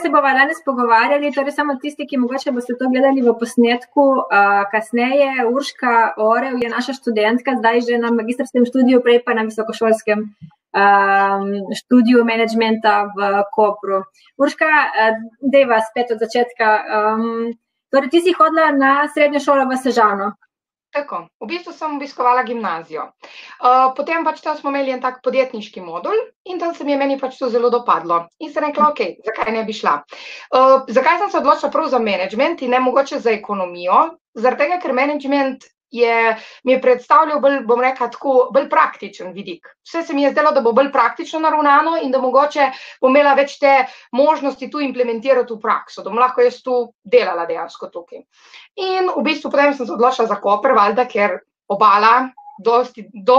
se bomo danes pogovarjali, torej samo tisti, ki mogoče boste to gledali v posnetku kasneje. Urška Orel je naša študentka, zdaj že na magistrskem študiju, prej pa na visokošolskem študiju menedžmenta v Kopru. Urška, dejva spet od začetka. Torej, ti si hodila na srednjo šolo v Sežano. Tako, v bistvu sem obiskovala gimnazijo. Potem pač tam smo imeli en tak podjetniški modul in tam se mi je meni pač to zelo dopadlo. In sem rekla, ok, zakaj ne bi šla? Zakaj sem se odločila prav za menedžment in ne mogoče za ekonomijo? Zaradi tega, ker menedžment mi je predstavljal bolj, bom rekla tako, bolj praktičen vidik. Vse se mi je zdelo, da bo bolj praktično naravnano in da mogoče bom imela več te možnosti tu implementirati v prakso, da bom lahko jaz tu delala dejansko tukaj. In v bistvu potem sem se odločila za Koper, valjda, ker obala,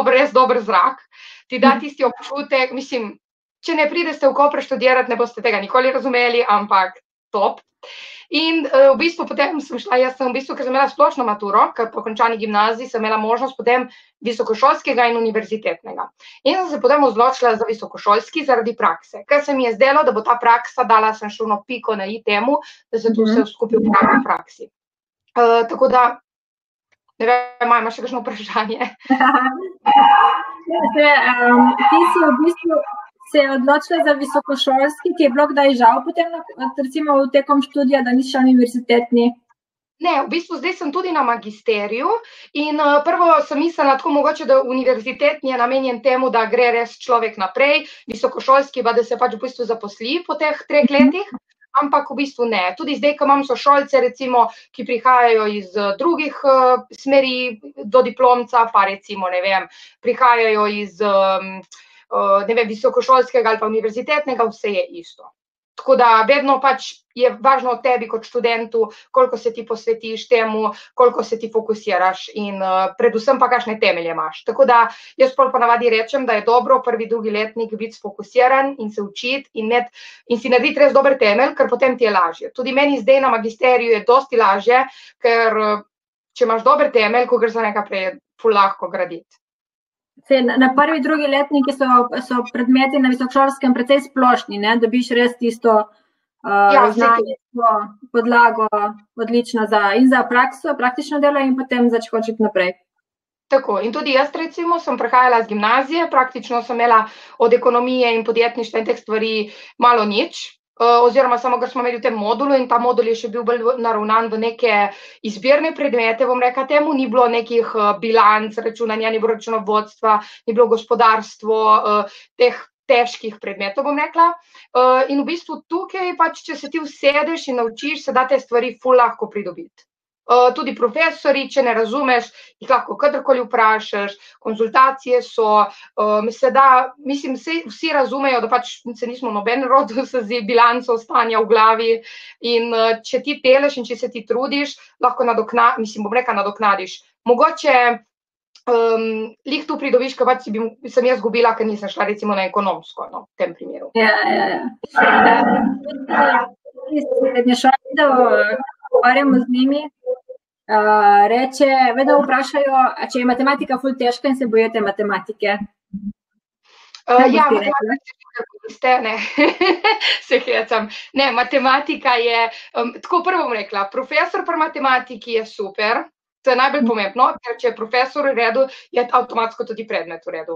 res dober zrak, ti da tisti občutek, mislim, če ne pridete v Koper študirati, ne boste tega nikoli razumeli, ampak top. In v bistvu potem sem šla, ker sem imela splošno maturo, ker po končani gimnaziji sem imela možnost potem visokošolskega in univerzitetnega. In sem se potem odločila za visokošolski zaradi prakse, ker se mi je zdelo, da bo ta praksa dala sem šlo piko na i temu, da se tu vse skupaj uporabi v praksi. Tako da, ne vem, imaš še kakšno vprašanje? Ti si v bistvu se je odločila za visokošolski, ti je bilo kdaj žal potem, recimo v tekom študija, da nisi šla univerzitetni? Ne, v bistvu zdaj sem tudi na magisteriju in prvo sem mislila tako mogoče, da univerzitetni je namenjen temu, da gre res človek naprej, visokošolski pa, da se pač v bistvu zaposli po teh 3 letih, ampak v bistvu ne. Tudi zdaj, ko imam sošolce, recimo, ki prihajajo iz drugih smeri do diplomca, pa recimo, ne vem, prihajajo iz visokošolskega ali pa univerzitetnega, vse je isto. Tako da vedno pač je važno od tebi kot študentu, koliko se ti posvetiš temu, koliko se ti fokusiraš in predvsem pa kakšne temelje imaš. Tako da jaz ponavadi rečem, da je dobro prvi, drugi letnik biti sfokusiran in se učiti in si narediti res dober temelj, ker potem ti je lažje. Tudi meni zdaj na magisteriju je dosti lažje, ker če imaš dober temelj, ko greš za nekaj prej, je ful lahko graditi. Na prvi, drugi letniki so predmeti na visokošolskem precej splošni, ne? Dobiš res tisto znanje, podlago odlično in za prakso, praktično delo in potem začeti naprej. Tako, in tudi jaz recimo sem prihajala z gimnazije, praktično sem imela od ekonomije in podjetništva in teh stvari malo nič. Oziroma samo, ker smo imeli v tem modulu in ta modul je še bil bolj naravnan v neke izbirne predmete, bom rekla temu, ni bilo nekih bilanc, računanja, ni bilo računovodstva, ni bilo gospodarstvo, teh težkih predmetov, bom rekla. In v bistvu tukaj pač, če se ti usedeš in naučiš, se da te stvari ful lahko pridobiti. Tudi profesori, če ne razumeš, jih lahko kadarkoli vprašaš, konzultacije so, mislim, vsi razumejo, da pač se nismo noben rodil s bilanco stanja v glavi in če ti delaš in če se ti trudiš, lahko nadoknadiš. Mogoče lih tu pridobiš, ker pač sem jaz gubila, ker nisem šla recimo na ekonomsko, v tem primeru. Srednje šole, pogovarjamo z njimi, vedno vprašajo, če je matematika ful težka in se bojite matematike. Ja, ne, se hecam. Ne, matematika je, tako prvo bom rekla, profesor pri matematiki je super, to je najbolj pomembno, ker če je profesor v redu, je avtomatsko tudi predmet v redu.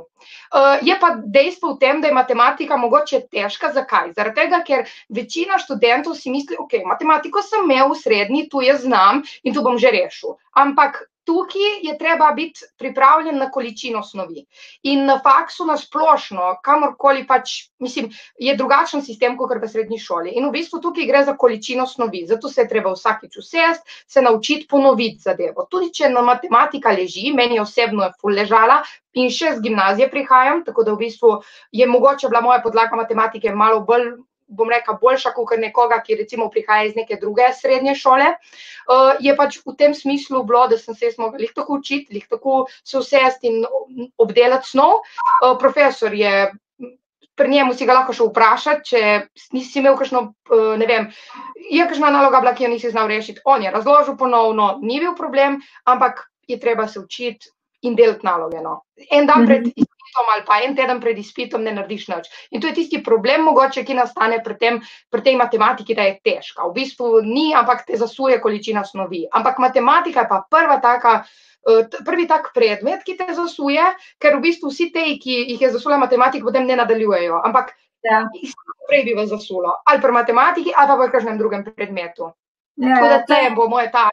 Je pa dejstvo v tem, da je matematika mogoče težka. Zakaj? Zaradi tega, ker večina študentov si misli, ok, matematiko sem imel v srednji, tu jaz znam in tu bom že rešil. Ampak tukaj je treba biti pripravljen na količino snovi. In na faksu na splošno, kamorkoli pač, mislim, je drugačen sistem kot v srednji šoli. In v bistvu tukaj gre za količino snovi. Zato se je treba vsakič usesti, se naučiti ponoviti zadevo. Tudi če na matematika leži, meni osebno je ful ležala in še z gimnazije prihajam, tako da v bistvu je mogoče bila moja podlaga matematike malo bolj, bom rekla, boljša kot nekoga, ki recimo prihaja iz neke druge srednje šole. Je pač v tem smislu bilo, da sem se jaz mogla lih tako učiti, lih tako se usesti in obdelati snov. Profesor je, pri njemu si ga lahko še vprašati, če nisi imel kakšno, ne vem, je kakšna naloga bila, ki jo nisi znal rešiti. On je razložil ponovno, ni bil problem, ampak je treba se učiti in delati naloge. En dan pred izpitom ali pa en teden pred izpitom ne narediš nič. In to je tisti problem mogoče, ki nastane pri tej matematiki, da je težka. V bistvu ni, ampak te zasuje količina snovi. Ampak matematika je pa prvi tak predmet, ki te zasuje, ker v bistvu vsi te, ki jih je zasula matematika, potem ne nadaljujejo. Ampak prej bi vas zasulo. Ali pri matematiki, ali pa v kakšnem drugem predmetu. Tako da te bo moje ta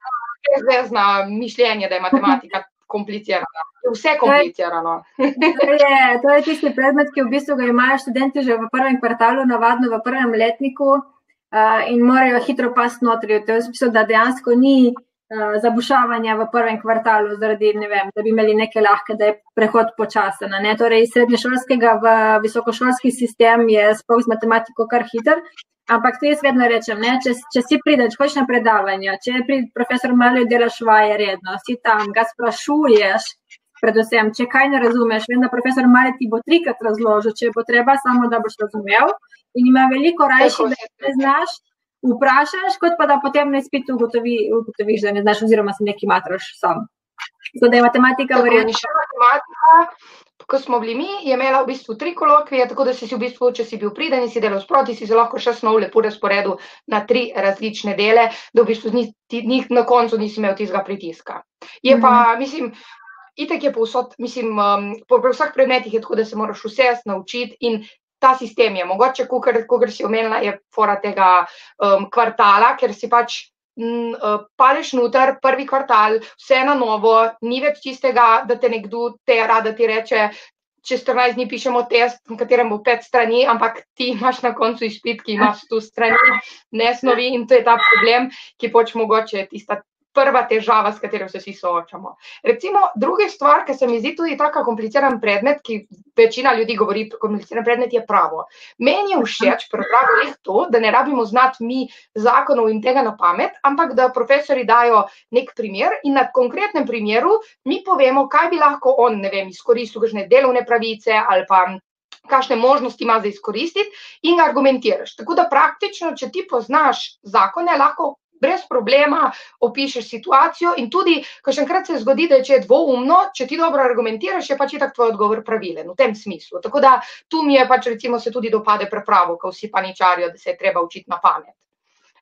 zvezna mišljenje, da je matematika komplicirana. Vse komplicirano. To je tisti predmet, ki v bistvu ga imajo študenti že v prvem kvartalu, navadno v prvem letniku in morajo hitro pasti notri. To je v smislu, da dejansko ni zabušavanja v prvem kvartalu zaradi, ne vem, da bi imeli neke lahke, da je prehod počasen. Torej, iz srednješolskega v visokošolski sistem je sploh z matematiko kar hiter. Ampak to jaz vedno rečem, če si prideš, hočeš na predavanja, če pride profesor Maljo, delaš vaje redno, si tam, ga sprašuješ, predvsem, če kaj ne razumeš, vem, da profesor Maljo ti bo 3krat razložil, če bo treba, samo da boš razumel. In ima veliko rajši, da ne znaš, vprašaš, kot pa da potem na izpitu ugotoviš, da ne znaš, oziroma si neki matraš sam. Tako da je matematika verjetno. Ko smo bili mi, je imela v bistvu 3 kolokvije, tako da si v bistvu, če si bil priden in si delal sproti, si se lahko še snov lepo razporedil na 3 različne dele, da v bistvu na koncu nisi imel tistega pritiska. Je pa, mislim, itak je povsod, mislim, po vseh predmetih je tako, da se moraš vse naučiti in ta sistem je mogoče, kakor si omenila, je fora tega kvartala, ker si pač padeš noter, prvi kvartal, vse na novo, ni več tistega, da te nekdo rada ti reče, čez 14 dni pišemo test, v katerem bo 5 strani, ampak ti imaš na koncu izpit, ki imaš 100 strani, ne snovi in to je ta problem, ki pač mogoče je tista prva težava, s katero se vsi soočamo. Recimo, druga stvar, ki se mi zdi tudi taka kompliciran predmet, ki večina ljudi govori, kompliciran predmet je pravo. Meni je všeč pri pravu res to, da ne rabimo znati mi zakonov in tega na pamet, ampak da profesori dajo nek primer in na konkretnem primeru mi povemo, kaj bi lahko on, ne vem, izkoristil kakšne delovne pravice ali pa kakšne možnosti ima za izkoristiti in ga argumentiraš. Tako da praktično, če ti poznaš zakone, lahko brez problema opišeš situacijo in tudi, kakšenkrat se zgodi, da če je dvoumno, če ti dobro argumentiraš, je pač itak tvoj odgovor pravilen, v tem smislu. Tako da tu mi je pač recimo se tudi dopade prepravo, ko vsi paničarijo, da se je treba učiti na pamet.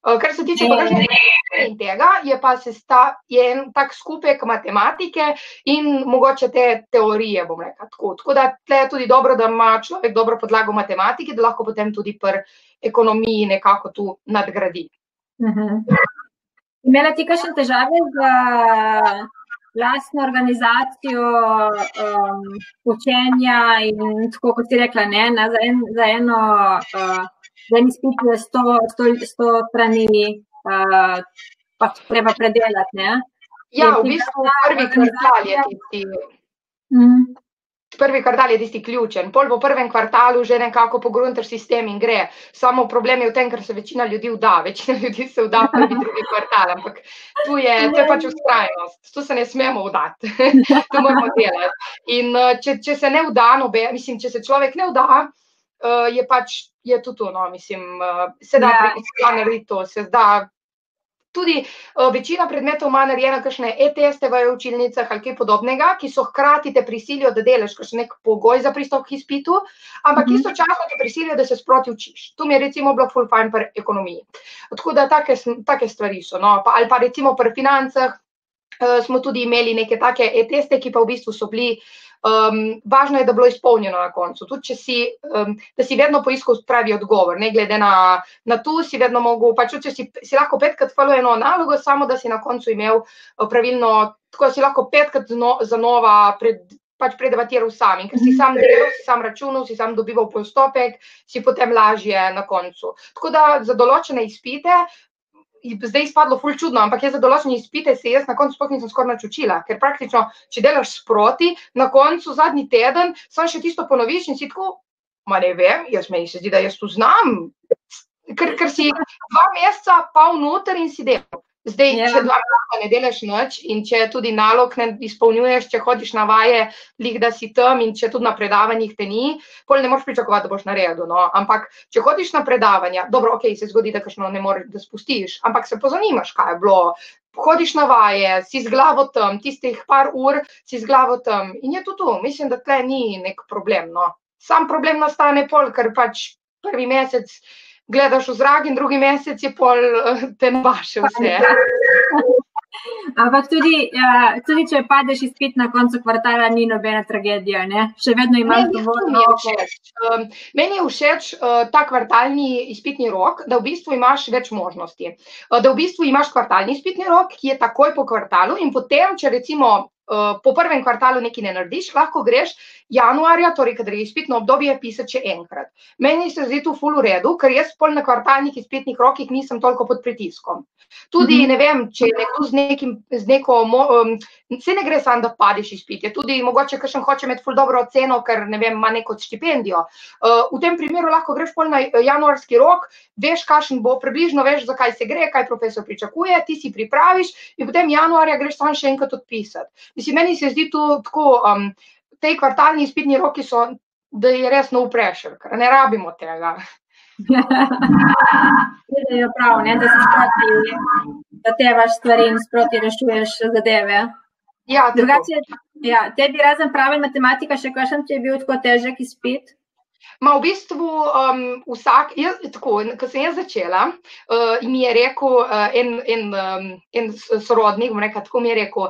Kar se tiče in tega, je pa en tak skupek matematike in mogoče te teorije, bom rekla tako. Tako da tle je tudi dobro, da ima človek dobro podlago matematike, da lahko potem tudi pri ekonomiji nekako tu nadgradi. Imela ti kakšne težave z lastno organizacijo učenja in tako, kot si rekla, za en izpit je 100 strani pač treba predelati, ne? Ja, v bistvu prvi kvartal je tisti. Prvi kvartal je tisti ključen, pol v prvem kvartalu že nekako pogruntaš sistem in gre. Samo problem je v tem, ker se večina ljudi vda. Večina ljudi se vda prvi, drugi kvartal, ampak to je pač vztrajnost. Tu se ne smemo vdati. To moramo delati. In če se ne vda, mislim, če se človek ne vda, je to, no, mislim, se da narediti to, se da. Tudi večina predmetov ima narejena kakšne e-teste v učilnicah ali kaj podobnega, ki so hkrati te prisilijo, da delaš kakšen nek pogoj za pristop k izpitu, ampak istočasno te prisilijo, da se sproti učiš. To mi je recimo bilo ful fajn pri ekonomiji. Tako da take stvari so, no, ali pa recimo pri financah smo tudi imeli neke take e-teste, ki pa v bistvu so bili, važno je, da bilo izpolnjeno na koncu. Tudi, da si vedno poiskal pravi odgovor, ne glede na to, si vedno mogel, pač če si lahko 5krat falil eno nalogo, samo da si na koncu imel pravilno, tako da si lahko 5krat znova predebatiral sam. In ker si sam delal, si sam računal, si sam dobival postopek, si potem lažje na koncu. Tako da za določene izpite, zdaj izpadlo ful čudno, ampak za določene izpite se jaz na koncu sploh nisem skoraj nič učila, ker praktično, če delaš sproti, na koncu zadnji teden, samo še tisto ponoviš in si tako, ne vem, meni se zdi, da jaz to znam, ker si 2 meseca pa vnoter in si delal. Zdaj, če 2 meseca ne delaš nič in če tudi nalog ne izpolnjuješ, če hodiš na vaje, da si tam in če tudi na predavanjih te ni, pol ne moreš pričakovati, da boš naredil, no. Ampak, če hodiš na predavanja, dobro, okej, se zgodi, da kakšno ne moreš, da spustiš, ampak se pozanimaš, kaj je bilo. Hodiš na vaje, si z glavo tam, tistih par ur si z glavo tam in je to. Mislim, da tle ni nek problem, no. Sam problem nastane pol, ker pač prvi mesec gledaš v zrak in drugi mesec je pol te nabaše vse. Ampak tudi če padeš izpit na koncu kvartala, ni nobena tragedija, ne? Še vedno imaš dovolj. Meni je všeč ta kvartalni izpitni rok, da v bistvu imaš več možnosti. Da v bistvu imaš kvartalni izpitni rok, ki je takoj po kvartalu in potem, če recimo po prvem kvartalu nekaj ne narediš, lahko greš januarja, torej kadar je izpitno obdobje, pisati še enkrat. Meni se zdi to ful v redu, ker jaz pol na kvartalnih izpitnih rokih nisem toliko pod pritiskom. Tudi, ne vem, če je nekdo se ne gre samo, da padeš izpit, je tudi mogoče kakšen hoče imeti ful dobro oceno, ker, ne vem, ima neko štipendijo. V tem primeru lahko greš pol na januarski rok, veš, kakšen bo, približno veš, zakaj se gre, kaj profesor pričakuje, ti si pripraviš in potem januarja greš samo še enkrat odpisati. Mislim, meni se zdi to tako, tej kvartalni izpitni roki so, da je res no pressure, ker ne rabimo tega. Je prav, ne, da se sproti, da tevaš stvari in sproti rešuješ zadeve. Ja, drugače, tebi razen prave matematika še kakšen ti je bil tako težek izpit? Ma v bistvu ko sem jaz začela, mi je rekel en sorodnik, bom rekla, tako mi je rekel,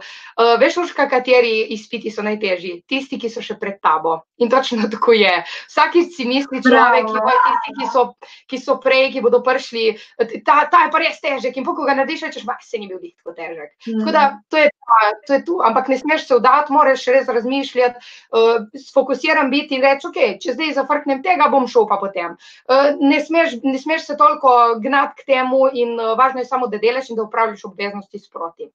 veš, Urška, kateri izpiti so najtežji? Tisti, ki so še pred tabo. In točno tako je. Vsakič si misli človek, tisti, ki so prej, ki bodo prišli, ta je pa res težek in ko ga narediš, rečeš, se ni bil tako težek. Tako da, to je to, ampak ne smeš se vdati, moraš res razmišljati, sfokusiran biti in reči, okej, če zdaj zafrknem tega, bom šel pa potem. Ne smeš se toliko gnati k temu in važno je samo, da delaš in da upravljaš obveznosti sproti.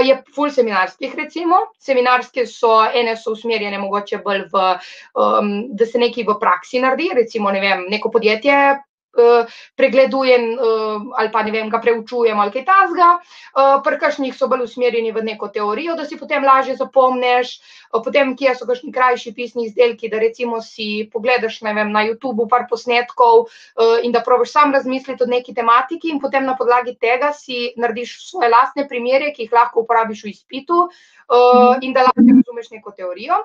Je ful seminarskih recimo, seminarske ene so usmerjene mogoče bolj da se nekaj v praksi naredi, recimo, ne vem, neko podjetje pregledujem ali pa, ne vem, ga preučujem ali kaj takega. Pri kakšnih so bolj usmerjeni v neko teorijo, da si potem lažje zapomniš, potem kje so kakšni krajši pisni izdelki, da recimo si pogledaš, ne vem, na YouTubeu par posnetkov in da probaš sam razmisliti o neki tematiki in potem na podlagi tega si narediš svoje lastne primere, ki jih lahko uporabiš v izpitu in da lahko razumeš neko teorijo.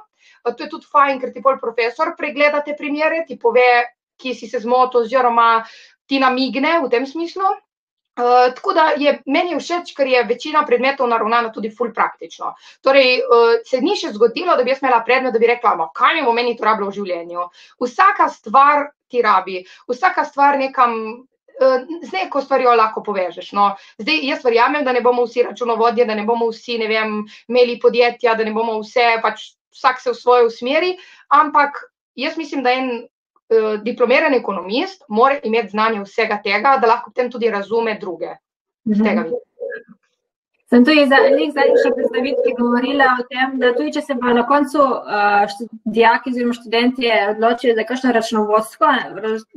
To je tudi fajn, ker ti pol profesor pregleda te primere, ti pove, ki si se zmotil oziroma ti namigne v tem smislu. Tako da meni je všeč, ker je večina predmetov naravnana tudi ful praktično. Torej, se ni še zgodilo, da bi jaz imela predmet, da bi rekla, kaj mi bo meni to rabilo v življenju. Vsaka stvar ti rabi, vsaka stvar nekam, z neko stvarjo lahko povežeš. No. Zdaj, jaz verjamem, da ne bomo vsi računovodje, da ne bomo vsi, ne vem, imeli podjetja, da ne bomo vse, pač vsak se v svojo usmeri, ampak jaz mislim, da diplomiran ekonomist mora imeti znanje vsega tega, da lahko potem tudi razume druge. Z tega vidika. Sem tudi zadnjič predstavitvi govorila o tem, da tudi če se bo na koncu dijaki oziroma študentje odločili za kakšno računovodsko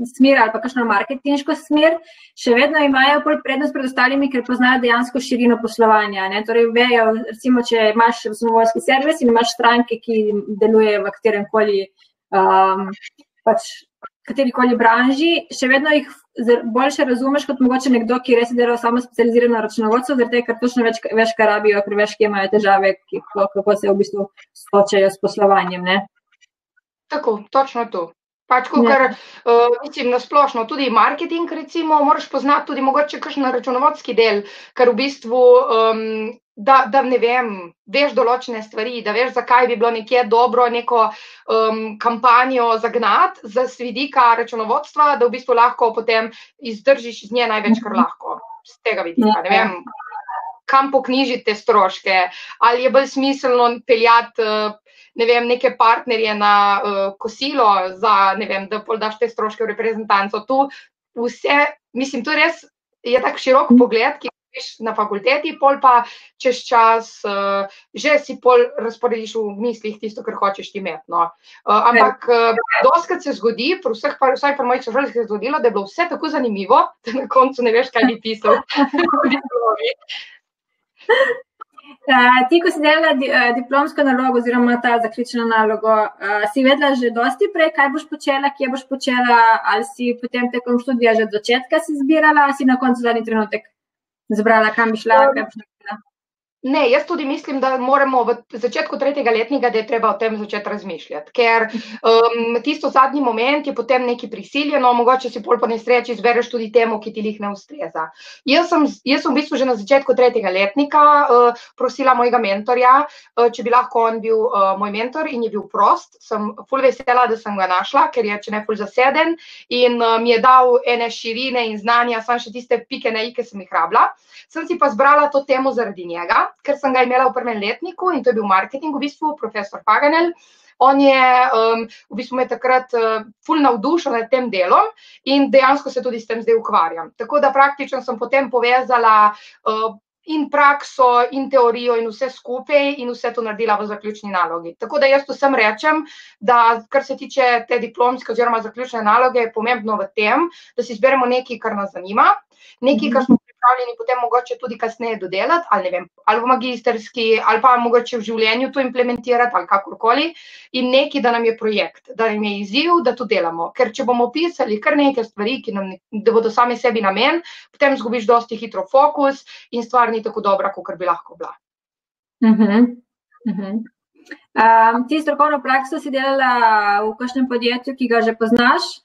smer ali pa kakšno marketinško smer, še vedno imajo prednost pred ostalimi, ker poznajo dejansko širino poslovanja. Ne? Torej, vejo, recimo, če imaš računovodski servis in imaš stranke, ki delujejo v kateremkoli katerikoli branži, še vedno jih boljše razumeš kot mogoče nekdo, ki res je delal samo specializirano računovodstvo, zaradi tega, ker točno veš, kaj rabijo, ker veš, kje imajo težave, kako se v bistvu soočajo s poslovanjem. Ne? Tako, točno to. Pač, ker, mislim, nasplošno, tudi marketing, recimo, moraš poznati tudi mogoče kakšen računovodski del, ker v bistvu da ne vem, veš določene stvari, da veš, zakaj bi bilo nekje dobro neko kampanjo zagnati z vidika računovodstva, da v bistvu lahko potem izdržiš iz nje največ, kar lahko. Z tega vidika, ne vem, kam poknjižiti stroške, ali je bolj smiselno peljati, ne vem, neke partnerje na kosilo za, ne vem, da daš te stroške v reprezentanco. Tu vse, mislim, to res je tak širok pogled, ki na fakulteti, pol pa čez čas že si pol razporediš v mislih tisto, kar hočeš ti imeti. No. Ampak dostikrat se zgodi, vsaj pri mojih sošolcih se je zgodilo, da je bilo vse tako zanimivo, da na koncu ne veš, kaj bi pisal. Ti, ko si delala diplomsko nalogo oziroma ta zaključeno nalogo, si vedela že dosti prej, kaj boš počela, kje boš počela, ali si potem tekom študija že od začetka si zbirala, ali si na koncu zadnji trenutek zbrala, kam bi šla, kaj boš naredila? Ne, jaz tudi mislim, da moramo v začetku 3. letnika, da je treba o tem začeti razmišljati, ker tisto zadnji moment je potem nekaj prisiljeno, mogoče si pol po nesreči izbereš tudi temu, ki ti lih ne ustreza. Jaz sem v bistvu že na začetku 3. letnika prosila mojega mentorja, če bi lahko on bil moj mentor in je bil prost, sem ful vesela, da sem ga našla, ker je, če ne ful zaseden in mi je dal ene širine in znanja, samo še tiste pike na i, ki sem jih rabila. Sem si pa zbrala to temo zaradi njega, ker sem ga imela v 1. letniku in to je bil marketing v bistvu, profesor Faganel. On je v bistvu me takrat ful navdušil nad tem delom in dejansko se tudi s tem zdaj ukvarjam. Tako da praktično sem potem povezala in prakso, in teorijo, in vse skupaj, in vse to naredila v zaključni nalogi. Tako da jaz vsem rečem, da kar se tiče te diplomske oziroma zaključne naloge, je pomembno v tem, da si izberemo nekaj, kar nas zanima, nekaj, kar smo pripravljeni potem mogoče tudi kasneje dodelati, ali ne vem, ali v magisterski, ali pa mogoče v življenju to implementirati, ali kakorkoli, in nekaj, da nam je projekt, da nam je izziv, da to delamo. Ker če bomo pisali kar nekaj stvari, da bodo sami sebi namen, potem zgubiš dosti hitro fokus in stvar ni tako dobra, kot bi lahko bila. Ti strokovno prakso si delala v kakšnem podjetju, ki ga že poznaš?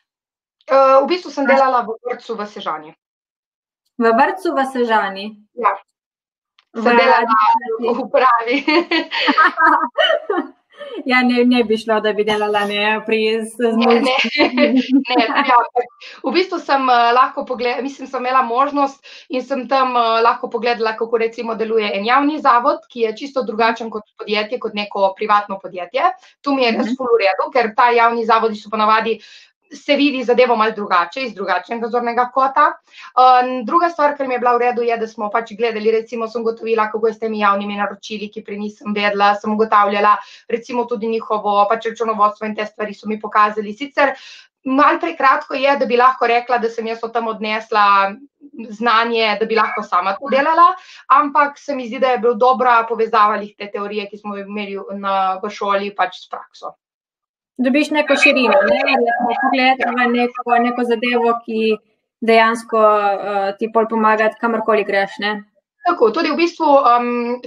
V bistvu sem delala v vrtcu v Sežani. V vrtcu v Sežani? Ja. Sem delala v upravi. Ja, ne bi šlo, da bi delala pri v bistvu sem lahko sem imela možnost in sem tam lahko pogledala, kako recimo deluje en javni zavod, ki je čisto drugačen kot podjetje, kot neko privatno podjetje. Tu mi je res ful v redu, ker ta javni zavodi so ponavadi se vidi zadevo malo drugače, iz drugačnega zornega kota. Druga stvar, kar mi je bila v redu, je, da smo pač gledali, recimo sem ugotovila, kako je s temi javnimi naročili, ki prej nisem vedela, sem ugotavljala recimo tudi njihovo pač računovodstvo in te stvari so mi pokazali. Sicer malo prekratko je, da bi lahko rekla, da sem jaz od tam odnesla znanje, da bi lahko sama to delala, ampak se mi zdi, da je bila dobra povezava te teorije, ki smo imeli v šoli pač s prakso. Dobiš neko širino, pogled v neko zadevo, ki dejansko ti pol pomaga, kamorkoli greš, ne? Tako, tudi v bistvu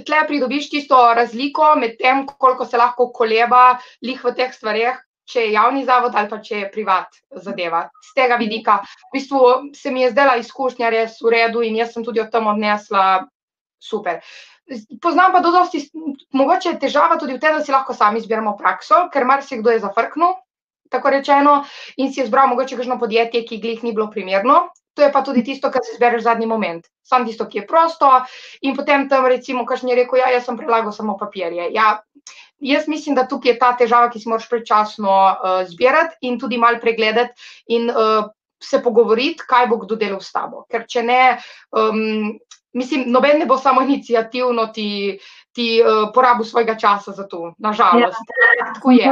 tle pridobiš tisto razliko med tem, koliko se lahko koleba lih v teh stvareh, če je javni zavod ali pa če je privat zadeva. Z tega vidika, v bistvu se mi je zdela izkušnja res v redu in jaz sem tudi od tam odnesla super. Poznam pa dosti, mogoče je težava tudi v tem, da si lahko sami izbiramo prakso, ker marsikdo je zafrknil, tako rečeno, in si je izbral mogoče kakšno podjetje, ki glih ni bilo primerno. To je pa tudi tisto, kar si izbereš zadnji moment. Sam tisto, ki je prosto in potem tam recimo, kakšen je rekel, jaz sem predlagal samo papirje. Ja, jaz mislim, da tukaj je ta težava, ki si moraš predčasno zbirati in tudi malo pregledati in se pogovoriti, kaj bo kdo delal s tabo. Ker če ne, mislim, noben ne bo samo iniciativno ti porabil svojega časa za to, nažalost. Tako je.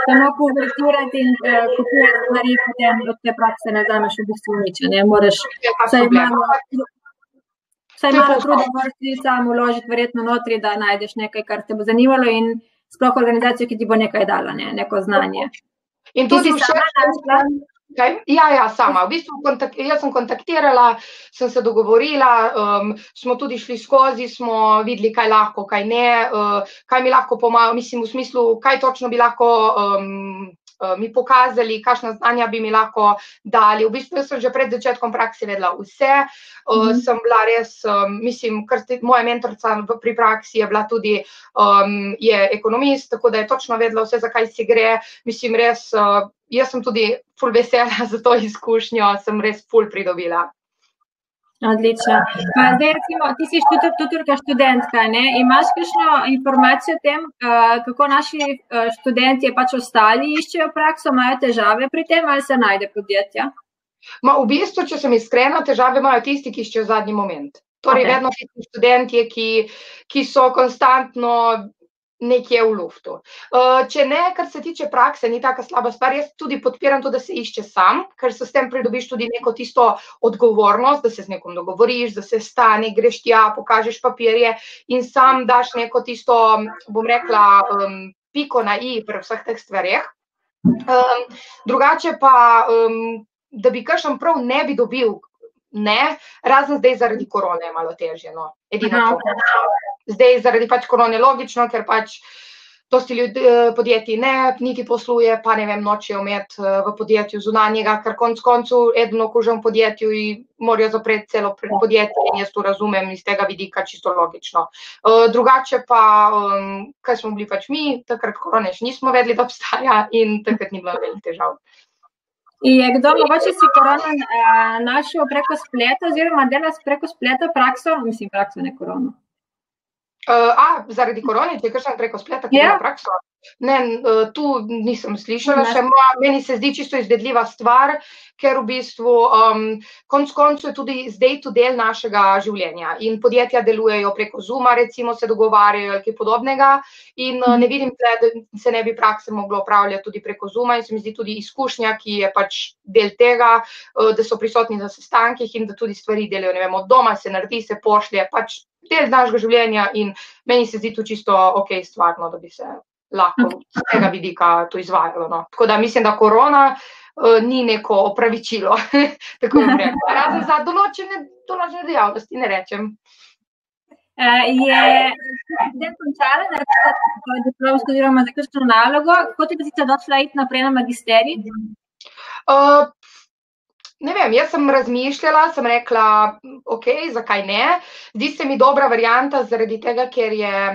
Samo konvertirati in kopirati stvari, potem od te prakse ne vzameš v bistvu nič, ne moraš vsaj malo truda moraš samo vložiti verjetno notri, da najdeš nekaj, kar te bo zanimalo in sploh organizacijo, ki ti bo nekaj dala, neko znanje. In tudi Ja, sama. V bistvu jaz sem kontaktirala, sem se dogovorila, smo tudi šli skozi, smo videli, kaj lahko, kaj ne, kaj mi lahko pomaga, mislim v smislu, kaj točno bi lahko mi pokazali, kakšna znanja bi mi lahko dali. V bistvu sem že pred začetkom prakse vedela vse, sem bila res, mislim, moja mentorica pri praksi je bila tudi, je ekonomist, tako da je točno vedela vse, za kaj se gre, mislim res, jaz sem tudi ful vesela za to izkušnjo, sem res ful pridobila. Odlično. Zdaj recimo, ti si tutorka študentka, ne? Imaš kakšno informacijo o tem, kako naši študenti pač ostali iščejo prakso, imajo težave pri tem ali se najde podjetja? V bistvu, če sem iskrena, težave imajo tisti, ki iščejo zadnji moment. Torej, vedno tisti študentje, ki so konstantno nekje v luftu. Če ne, kar se tiče prakse, ni taka slaba stvar, jaz tudi podpiram to, da se išče sam, ker se s tem pridobiš tudi neko tisto odgovornost, da se z nekom dogovoriš, da se stane, greš tja, pokažeš papirje in sam daš neko tisto, bom rekla, piko na i pri vseh teh stvareh. Drugače pa, da bi kakšen prav ne bi dobil, ne, razen zdaj zaradi korone je malo težje, no, edino to. Zdaj zaradi pač korone logično, ker pač dosti podjetij ne, niti posluje, pa ne vem, nočejo imeti v podjetju zunanjega, ker konc koncu eden okužen v podjetju in morajo zapreti celo podjetje in jaz to razumem iz tega vidika čisto logično. Drugače pa, kaj smo bili pač mi, takrat korone še nismo vedeli, da obstaja in takrat ni bilo veliko težav. Je kdo mogoče si korona našel preko spleta oziroma dela preko spleta prakso? Mislim, prakso, ne korono. Zaradi korone, ti je kakšen preko spleta, ki dela prakso? Ne, tu nisem slišala še, meni se zdi čisto izvedljiva stvar, ker v bistvu konc koncu je tudi zdaj to del našega življenja in podjetja delujejo preko Zooma, recimo se dogovarjajo ali kaj podobnega in ne vidim tle, da se ne bi prakse moglo opravljati tudi preko Zooma in se mi zdi tudi izkušnja, ki je pač del tega, da so prisotni na sestankih in da tudi stvari delajo, ne vem, od doma se naredi, se pošlje, pač del našega življenja in meni se zdi to čisto okej stvarno, da bi se lahko z tega vidika to izvajalo. No. Tako da mislim, da korona ni neko opravičilo, tako bom rekla. Razen za določene dejavnosti, ne rečem. Je študent končala narediti diplomsko oziroma zaključno nalogo, kako ti bi sicer došla iti naprej na magisterij? Ne vem, jaz sem razmišljala, sem rekla, okej, zakaj ne. Zdi se mi dobra varianta zaradi tega, ker je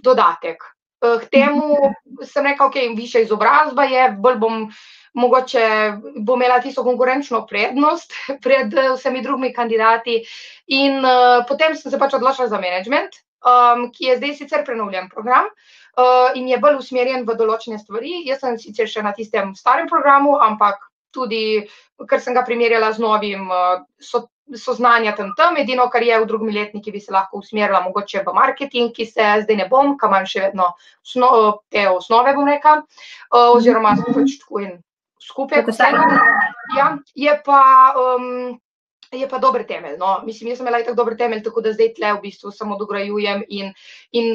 dodatek. K temu sem rekla, okej, višja izobrazba je, bolj bom imela tisto konkurenčno prednost pred vsemi drugimi kandidati in potem sem se pač odločila za management, ki je zdaj sicer prenovljen program in je bolj usmerjen v določene stvari. Jaz sem sicer še na tistem starem programu, ampak tudi, ker sem ga primerjala z novim, so znanja tam, edino, kar je v drugimi letniki, bi se lahko usmerila mogoče v marketing, ki se zdaj ne bom, kam imam še vedno te osnove, bom rekla, oziroma pač tako in skupaj. Ja, je pa dober temelj, no, mislim, jaz sem imela itak dober temelj, tako da zdaj tle v bistvu samo dograjujem in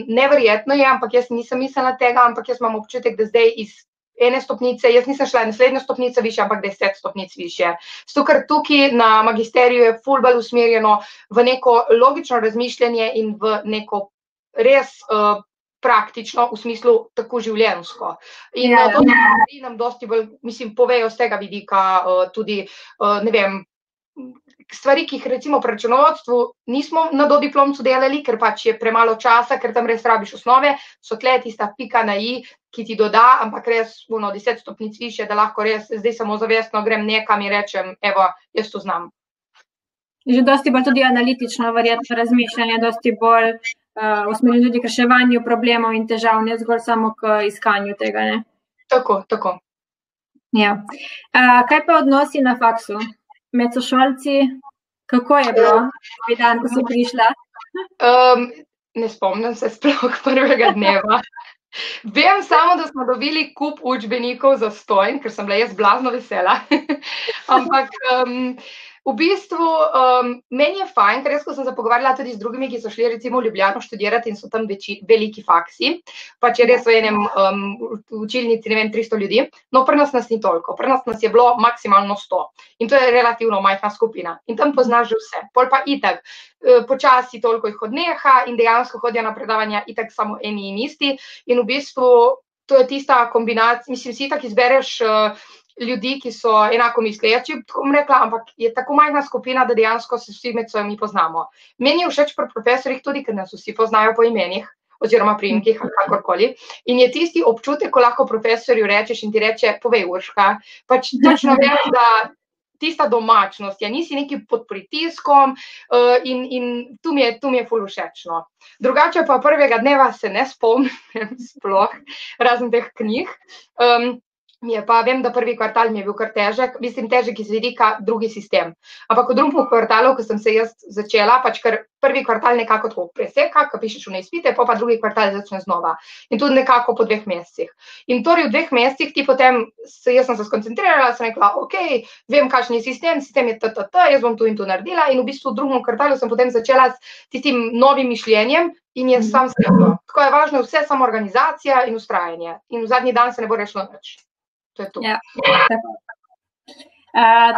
neverjetno je, ampak jaz nisem mislila tega, ampak jaz imam občutek, da zdaj iz ene stopnice, jaz nisem šla naslednjo stopnico više, ampak 10 stopnic više. Zato, ker tukaj na magisteriju je ful bolj usmerjeno v neko logično razmišljanje in v neko res praktično, v smislu tako življenjsko. In to nam dosti bolj, mislim, povejo z tega vidika tudi, ne vem, stvari, ki jih recimo pri računovodstvu nismo na dodiplomcu delali, ker pač je premalo časa, ker tam res rabiš osnove, so tle tista pika na i, ki ti doda, ampak res 10 stopnic više, da lahko res zdaj samo zavestno grem nekam in rečem, evo, jaz to znam. Že dosti bolj tudi analitično verjetno razmišljanje, dosti bolj usmerjeno tudi k reševanju problemov in težav, ne zgolj samo k iskanju tega, ne? Tako. Ja. Kaj pa odnosi na faksu? Med sošolci, kako je bilo dan, ko si prišla? Ne spomnim se sploh prvega dneva. Vem samo, da smo dobili kup učbenikov za stojn, ker sem bila jaz blazno vesela. Ampak v bistvu meni je fajn, ker jaz, ko sem se pogovarjala tudi z drugimi, ki so šli recimo v Ljubljano študirati in so tam veliki faksi, pač je res v enem učilnici, ne vem, 300 ljudi, no pri nas ni toliko, pri nas je bilo maksimalno 100 in to je relativno majhna skupina in tam poznaš že vse, pol pa itak, počasi toliko jih odneha in dejansko hodijo na predavanja itak samo eni in isti in v bistvu to je tista kombinacija, mislim, si itak izbereš ljudi, ki so enako misleči, tako bom rekla, ampak je tako majhna skupina, da dejansko se vsi med seboj poznamo. Meni je všeč pri profesorjih tudi, ker nas vsi poznajo po imenih oziroma priimkih ali kakorkoli. In je tisti občutek, ko lahko profesorju rečeš in ti reče, povej Urška, pač točno veš, da tista domačnost, ja nisi neki pod pritiskom in tu mi je ful všečno. Drugače pa prvega dneva se ne spomnim sploh, razen teh knjig. vem, da prvi kvartal mi je bil kar težek, mislim težek iz vidika drugi sistem. Ampak v drugem kvartalu, ko sem se jaz začela, pač ker prvi kvartal nekako tako preseka, ko pišeš v izpite, pa drugi kvartal začne znova. In tudi nekako po 2 mesecih. In torej v 2 mesecih ti potem, jaz sem se skoncentrirala, sem rekla, ok, vem, kakšen je sistem je jaz bom tu in tu naredila in v bistvu v drugem kvartalu sem potem začela s tistim novim mišljenjem in je sam steklo. Tako je važno vse samo organizacija in vztrajanje. In v zadnji dan se ne bo rešilo nič. To je to. Ja, tako.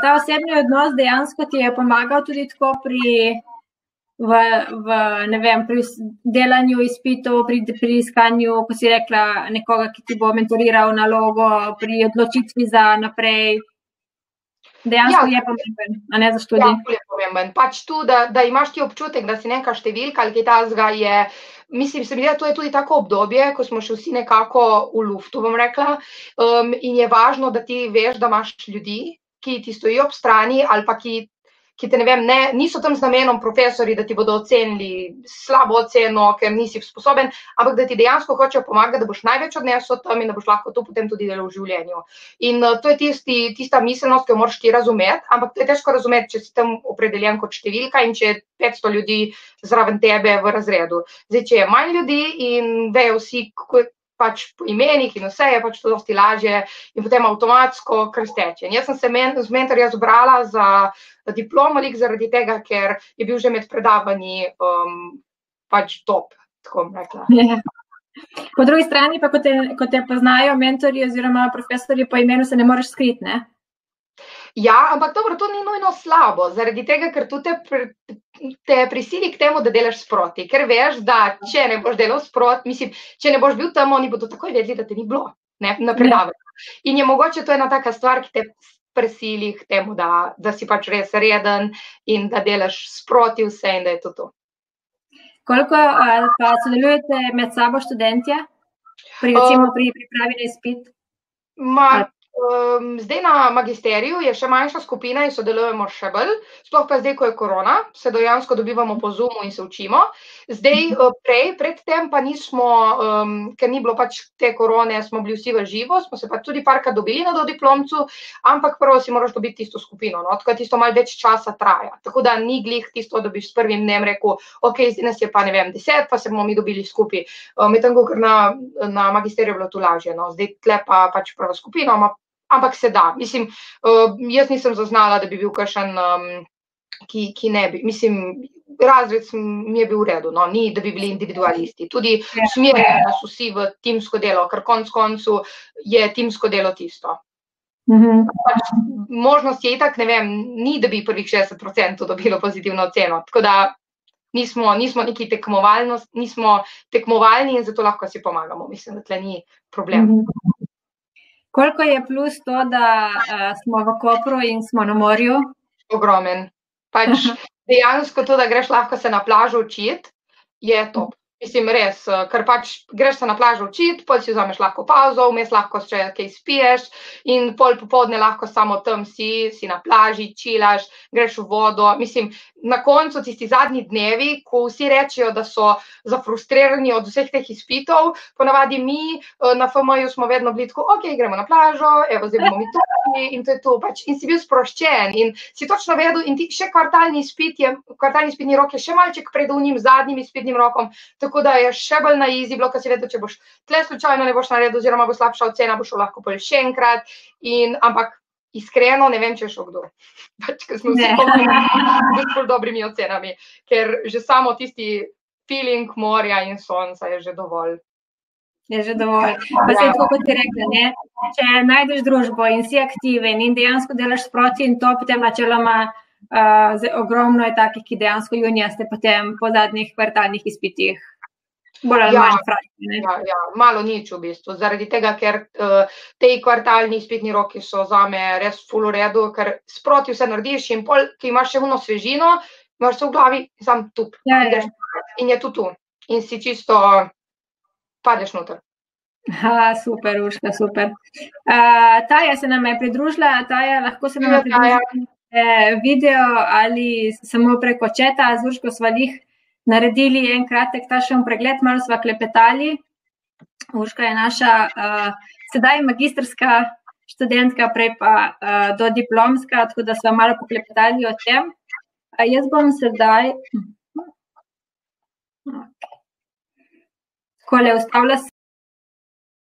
Ta osebni odnos dejansko ti je pomagal tudi tako pri delanju izpitov, pri iskanju, ko si rekla, nekoga, ki ti bo mentoriral nalogo, pri odločitvi za naprej. Dejansko je pomemben, a ne za študij. Ja, je pomemben. Pač tu, da imaš ti občutek, da si neka številka ali kaj takega je. Mislim, se mi da, to je tudi tako obdobje, ko smo še vsi nekako v luftu, bom rekla, in je važno, da ti veš, da imaš ljudi, ki ti stojijo ob strani ali pa ki te, ne vem, niso tam z namenom profesori, da ti bodo ocenili slabo oceno, ker nisi sposoben, ampak da ti dejansko hočejo pomagati, da boš največ odnesel tam in da boš lahko to potem tudi delal v življenju. In to je tista miselnost, ki jo moraš ti razumeti, ampak to je težko razumeti, če si tam opredeljen kot številka in če je 500 ljudi zraven tebe v razredu. Zdaj, če je manj ljudi in vejo vsi, kako pač po imenih in vse, je pač to dosti lažje in potem avtomatsko kar steče. Jaz sem se z mentorja zbrala za diplomo zaradi tega, ker je bil že med predavanji pač top, tako bom rekla. Po drugi strani pa, ko te poznajo mentorji oziroma profesori po imenu, se ne moreš skriti, ne? Ja, ampak dobro, to ni nujno slabo, zaradi tega, ker tu te prisili k temu, da delaš sproti, ker veš, da če ne boš delal sproti, mislim, če ne boš bil tam, oni bodo takoj vedeli, da te ni bilo, ne, na predavanju. In je mogoče to ena taka stvar, ki te prisili k temu, da si pač res reden in da delaš sproti vse in da je to. Koliko pa sodelujete med sabo študentje? Recimo pri pripravi na izpit? Zdaj na magisteriju je še manjša skupina in sodelujemo še bolj, sploh pa zdaj, ko je korona, se dejansko dobivamo po Zoomu in se učimo. Zdaj, predtem pa nismo, ker ni bilo pač te korone, smo bili vsi v živo, smo se pa tudi parkrat dobili na dodiplomcu, ampak prvo si moraš dobiti tisto skupino, no, tako tisto malo več časa traja. Tako da ni glih tisto, da bi s prvim dnem rekel, ok, zdaj nas je pa, ne vem, 10, pa se bomo mi dobili skupaj. Medtem, ker na magisteriju je bilo tu lažje, no, zdaj tle pa pač prva skupina, ampak se da. Mislim, jaz nisem zaznala, da bi bil kakšen, ki ne bi. Mislim, razred mi je bil v redu, no, ni, da bi bili individualisti. Tudi usmerjeni nas vsi v timsko delo, ker konec koncu je timsko delo tisto. Možnost je itak, ne vem, ni, da bi prvih 60% dobilo pozitivno oceno, tako da nismo neki tekmovalni in zato lahko si pomagamo. Mislim, da tle ni problem. Koliko je plus to, da smo v Kopru in smo na morju? Ogromen. Pač dejansko to, da greš lahko se na plažo učiti, je top. Mislim, res, ker pač greš se na plažo učiti, pol si vzameš lahko pauzo, vmes lahko še kaj spiješ in pol popoldne lahko samo tam si na plaži, čilaš, greš v vodo. Mislim, na koncu tisti zadnji dnevi, ko vsi rečejo, da so zafrustrirani od vseh teh izpitov, ponavadi mi na FMI-ju smo vedno bili tako, ok, gremo na plažo, evo, zdaj bomo mi tukaj in to je to. Pač, in si bil sproščen in si točno vedel in ti še kvartalni izpitni rok je še malček pred unim zadnjim izpitnim rokom, tako da je še bolj na easy bilo, ko si vedel, če boš tle slučajno ne boš naredil oziroma bo slabša ocena, boš lahko bolj še enkrat, ampak iskreno ne vem, če je šel kdo. Pač, ker smo vsi z bolj dobrimi ocenami, ker že samo tisti feeling morja in sonca je že dovolj. Je že dovolj. Pa se je tako, kot ti rekla, ne? Če najdeš družbo in si aktiven in dejansko delaš sproti in to potem načeloma ogromno je takih, ki dejansko junija ste potem po zadnjih kvartalnih izpitih bolj ali manj frajni. Ja, malo nič v bistvu, zaradi tega, ker te kvartalni izpitni roki so zame res ful v redu, ker sproti vse narediš in pol, ki imaš še uno svežino, imaš se v glavi sam tup. In je tu. In si čisto padeš noter. Super, Urška, super. Taja se nam je pridružila, Taja, lahko se nam je pridružila video ali samo preko četa, z Urško sva jih naredili en kratek takšen pregled, malo sva klepetali. Urška je naša sedaj magistrska študentka, prej pa do diplomska, tako da smo malo poklepetali o tem. Jaz bom sedaj... Takole, ustavila